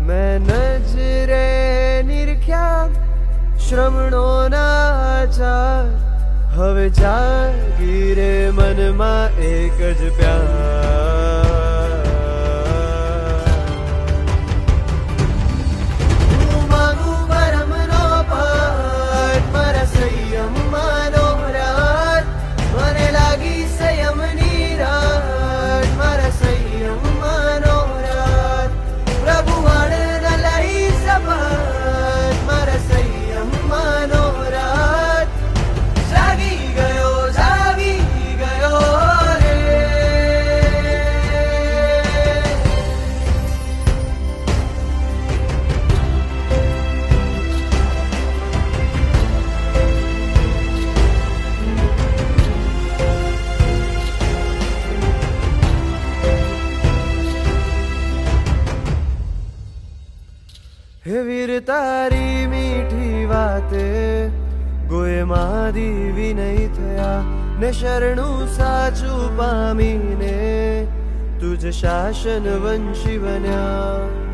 મેં નજરે નિરખ્યા શ્રમણોના આચાર, હવે જાગી રે મનમાં એક જ પ્યાર. હું માંગુ પરમનો પાઠ, મારા સંયમમાંનો રાત, મને લાગી સંયમની રાત, મારા સંયમમાંનો રાત. પ્રભુ વાળન લઈ સપાટ, મારા સંયમમાંનો રાત. જાગી ગયો રે. હે વીર તારી મીઠી વાતે ગોયમાં દીવી નહીં થયા, ને શરણું સાચું પામીને તુજ શાસન વંશી બન્યા.